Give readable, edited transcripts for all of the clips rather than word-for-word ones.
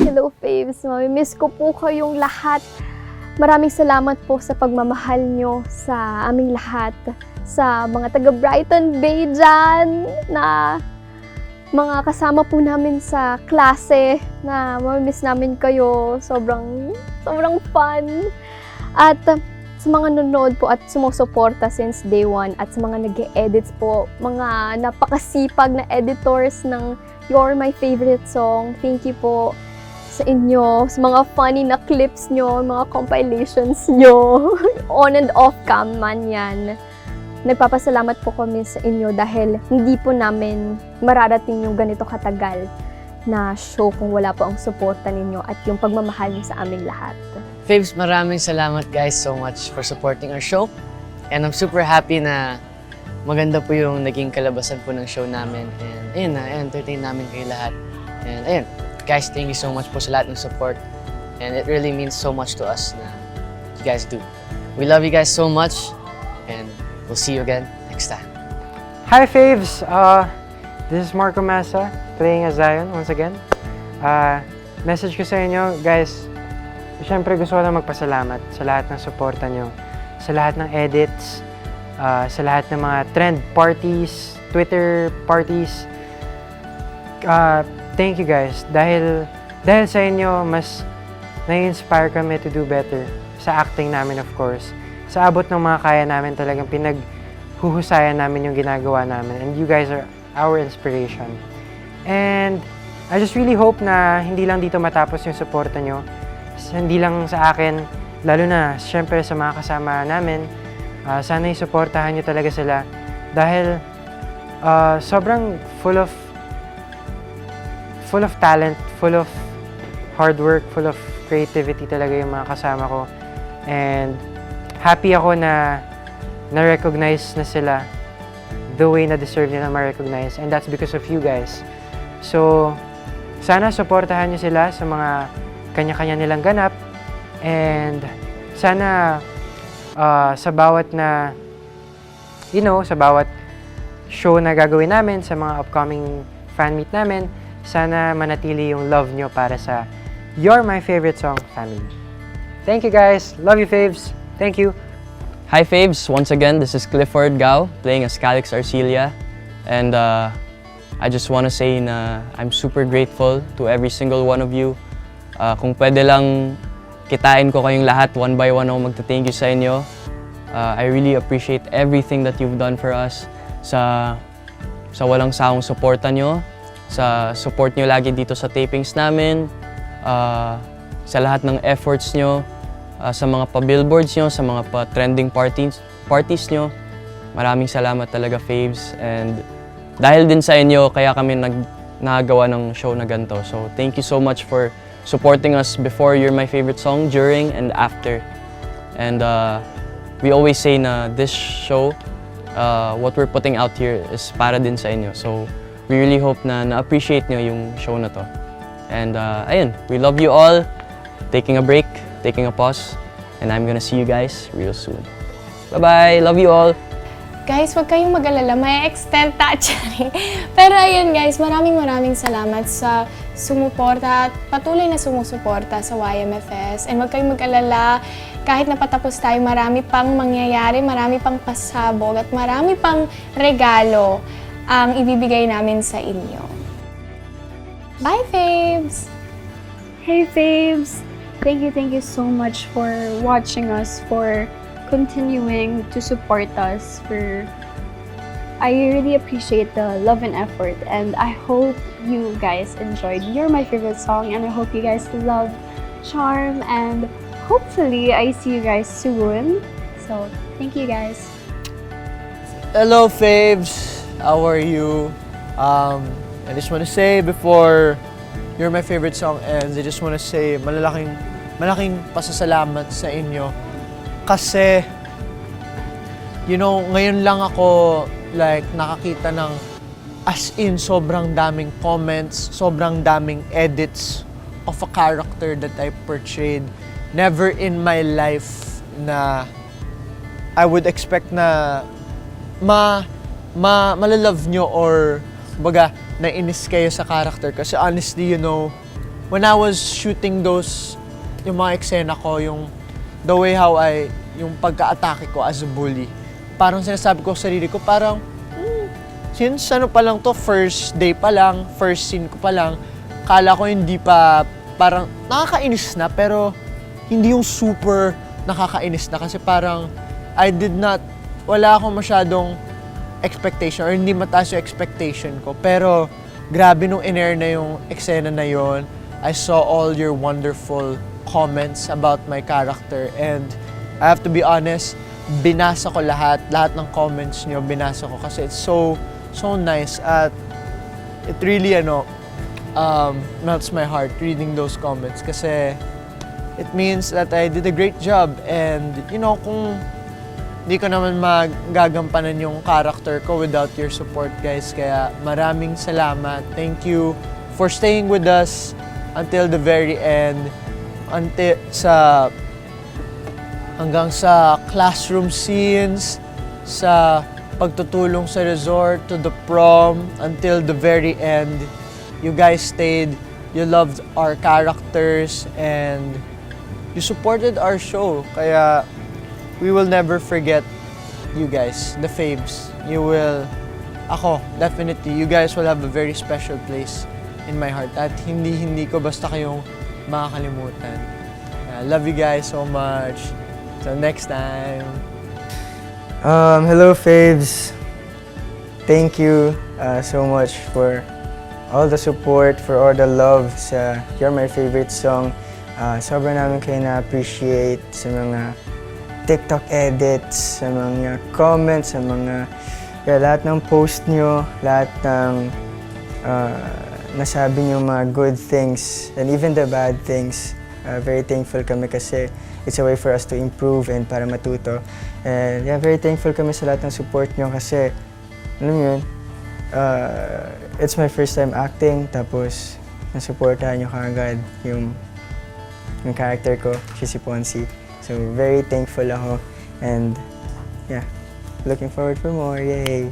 Hello, Faves. Mamimiss ko po kayong lahat. Maraming salamat po sa pagmamahal nyo sa aming lahat. Sa mga taga Brighton Bay dyan, na mga kasama po namin sa klase, na mamimiss namin kayo. Sobrang fun. At sa mga nanonood po at sumusuporta since day one, at sa mga nag-e-edits po, mga napakasipag na editors ng You're My Favorite Song, thank you po sa inyo, sa mga funny na clips nyo, mga compilations nyo, on and off cam man yan. Nagpapasalamat po kami sa inyo dahil hindi po namin mararating yung ganito katagal na show kung wala po ang suporta ninyo at yung pagmamahal niyo sa aming lahat. Faves, maraming salamat guys so much for supporting our show. And I'm super happy na maganda po yung naging kalabasan po ng show namin. And ayun na, entertain namin kayo lahat. And ayun, guys, thank you so much po sa lahat ng support. And it really means so much to us na you guys do. We love you guys so much. And we'll see you again next time. Hi Faves! This is Marco Massa, playing as Zion once again. Message ko sa inyo, guys, siyempre gusto ko lang magpasalamat sa lahat ng suporta nyo, sa lahat ng edits, sa lahat ng mga trend parties, Twitter parties. Thank you guys. Dahil sa inyo, mas nai-inspire kami to do better. Sa acting namin, of course. Sa abot ng mga kaya namin, talagang pinaghuhusayan namin yung ginagawa namin. And you guys are our inspiration. And I just really hope na hindi lang dito matapos yung suporta nyo. Hindi lang sa akin, lalo na syempre sa mga kasama namin. Sana isuportahan nyo talaga sila. Dahil sobrang full of talent, full of hard work, full of creativity talaga yung mga kasama ko. And happy ako na na-recognize na sila the way na deserve nila ma-recognize. And that's because of you guys. So, sana supportahan nyo sila sa mga kanya-kanya nilang ganap. And sana sa bawat sa bawat show na gagawin namin, sa mga upcoming fan meet namin, sana manatili yung love nyo para sa You're My Favorite Song family. Thank you guys. Love you, Faves. Thank you. Hi Faves, once again, this is Clifford Gao playing as Calix Arcilia. And I just want to say na I'm super grateful to every single one of you. Kung pwede lang kitain ko kayong lahat, one by one ako magta-thank you sa inyo. I really appreciate everything that you've done for us. Sa walang sawang suporta nyo, sa support nyo lagi dito sa tapings namin, sa lahat ng efforts nyo, sa mga pa-billboards nyo, sa mga pa-trending parties nyo. Maraming salamat talaga, Faves. And dahil din sa inyo, kaya kami nagawa ng show na ganito. So thank you so much for supporting us before You're My Favorite Song, during, and after. And we always say na this show, what we're putting out here is para din sa inyo. So we really hope na na-appreciate nyo yung show na to. And ayun, we love you all. Taking a break, taking a pause, and I'm gonna see you guys real soon. Bye-bye! Love you all! Guys, huwag kayong mag-alala, may extend actually. Pero ayun guys, maraming salamat sa sumuporta at patuloy na sumusuporta sa YMFS. And huwag kayong mag-alala, kahit napatapos tayo, marami pang mangyayari, marami pang pasabog at marami pang regalo ang ibibigay namin sa inyo. Bye, Faves! Hey, Faves! Thank you so much for watching us, for continuing to support us. I really appreciate the love and effort, and I hope you guys enjoyed You're My Favorite Song, and I hope you guys love Charm, and hopefully I see you guys soon. So thank you guys. Hello Faves, how are you? I just want to say before You're My Favorite Song ends, I just want to say malaking pasasalamat sa inyo. Kasi, ngayon lang ako nakakita ng as in sobrang daming comments, sobrang daming edits of a character that I portrayed. Never in my life na I would expect na malalove nyo or baga nainis kayo sa character. Kasi honestly, when I was shooting those, yung mga eksena ko, yung the way how yung pagka-atake ko as a bully, parang sinasabi ko sa sarili ko, parang, since ano pa lang to, first day pa lang, first scene ko pa lang, kala ko hindi pa, parang nakakainis na, pero hindi yung super nakakainis na kasi parang wala akong masyadong expectation or hindi mataas yung expectation ko. Pero grabe nung in-air na yung eksena na yon, I saw all your wonderful comments about my character and I have to be honest, binasa ko lahat ng comments nyo, binasa ko kasi it's so nice at it really melts my heart reading those comments kasi it means that I did a great job and kung hindi ko naman magagampanan yung character ko without your support, guys. Kaya maraming salamat. Thank you for staying with us until the very end. Hanggang sa classroom scenes, sa pagtutulong sa resort, to the prom, until the very end. You guys stayed, you loved our characters, and you supported our show. Kaya we will never forget you guys, the Faves. Definitely, you guys will have a very special place in my heart. At hindi ko basta kayong makakalimutan. I love you guys so much. Till next time. Hello Faves. Thank you so much for all the support, for all the love sa You're My Favorite Song. Sobrang namin kayo na-appreciate sa mga TikTok edits, sa mga comments, sa mga lahat ng post nyo, lahat ng nasabi nyo mga good things and even the bad things. Very thankful kami kasi it's a way for us to improve and para matuto. And very thankful kami sa lahat ng support nyo kasi, alam yun, it's my first time acting, tapos nasuportahan nyo kaagad yung character ko, siya si Ponzi. So, very thankful ako and looking forward for more. Yay!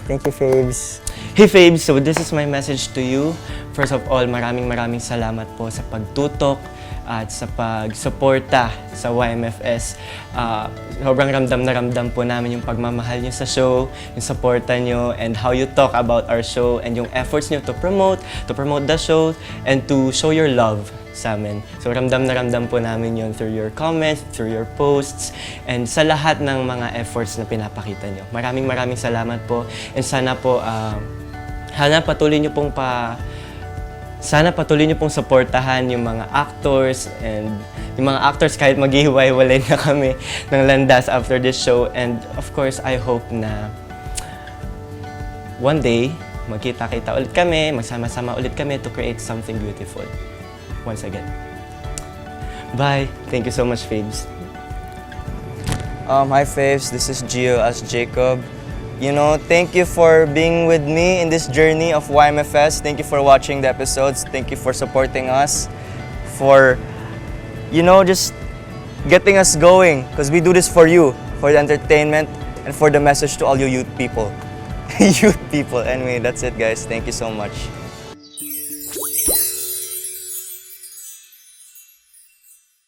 Thank you, Faves. Hey Fabes, so this is my message to you. First of all, maraming salamat po sa pagtutok at sa pagsuporta sa YMFS. Sobrang ramdam na ramdam po namin yung pagmamahal nyo sa show, yung suporta nyo, and how you talk about our show, and yung efforts nyo to promote the show, and to show your love sa amin. So ramdam na ramdam po namin yun through your comments, through your posts, and sa lahat ng mga efforts na pinapakita nyo. Maraming salamat po, and sana po, patuloy nyo pong supportahan yung mga actors, and yung mga actors kahit maghihiwa-hiwalay na kami ng landas after this show. And of course, I hope na one day, magkita-kita ulit kami, magsama-sama ulit kami to create something beautiful. Once again. Bye. Thank you so much, Fabes. Hi Faves, this is Gio as Jacob. Thank you for being with me in this journey of YMFS. Thank you for watching the episodes. Thank you for supporting us. For, just getting us going. Because we do this for you, for the entertainment, and for the message to all you youth people. Youth people. Anyway, that's it guys. Thank you so much.